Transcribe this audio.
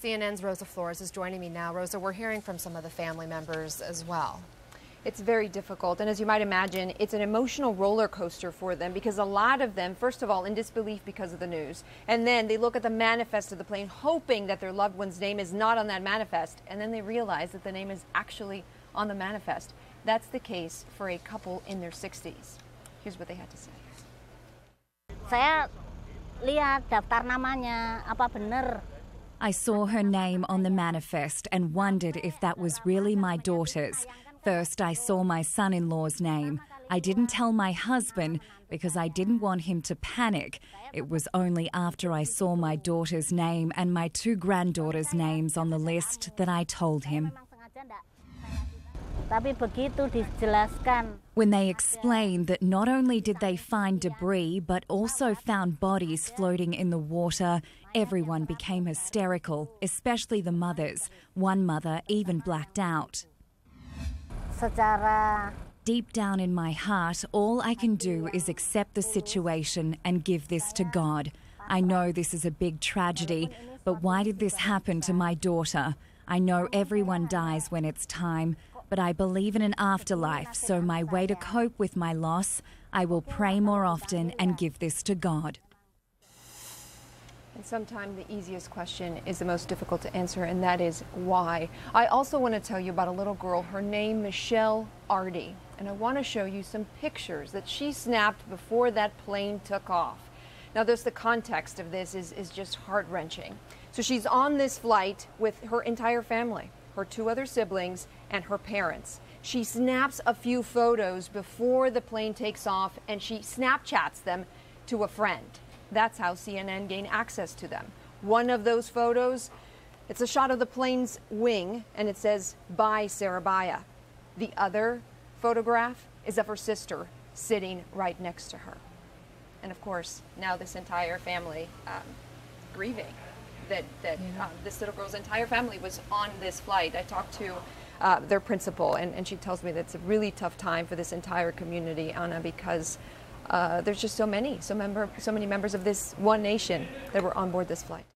CNN's Rosa Flores is joining me now. Rosa, we're hearing from some of the family members as well. It's very difficult, and as you might imagine, it's an emotional roller coaster for them because a lot of them, first of all, in disbelief because of the news, and then they look at the manifest of the plane hoping that their loved one's name is not on that manifest, and then they realize that the name is actually on the manifest. That's the case for a couple in their 60s. Here's what they had to say. Saya lihat daftar namanya, apa bener? I saw her name on the manifest and wondered if that was really my daughter's. First, I saw my son-in-law's name. I didn't tell my husband because I didn't want him to panic. It was only after I saw my daughter's name and my two granddaughters' names on the list that I told him. When they explained that not only did they find debris but also found bodies floating in the water, everyone became hysterical, especially the mothers. One mother even blacked out. Deep down in my heart, all I can do is accept the situation and give this to God. I know this is a big tragedy, but why did this happen to my daughter? I know everyone dies when it's time, but I believe in an afterlife, so my way to cope with my loss, I will pray more often and give this to God. And sometimes the easiest question is the most difficult to answer, and that is why. I also want to tell you about a little girl, her name Michelle Ardy, and I want to show you some pictures that she snapped before that plane took off. Now, the context of this is just heart-wrenching. So she's on this flight with her entire family, her two other siblings, and her parents. She snaps a few photos before the plane takes off, and she Snapchats them to a friend. That's how CNN gained access to them. One of those photos, it's a shot of the plane's wing, and it says, "Bye, Sarabaya." The other photograph is of her sister sitting right next to her. And of course, now this entire family grieving that this little girl's entire family was on this flight. I talked to their principal, and she tells me that it's a really tough time for this entire community, Anna, because there's just so many members of this one nation that were on board this flight.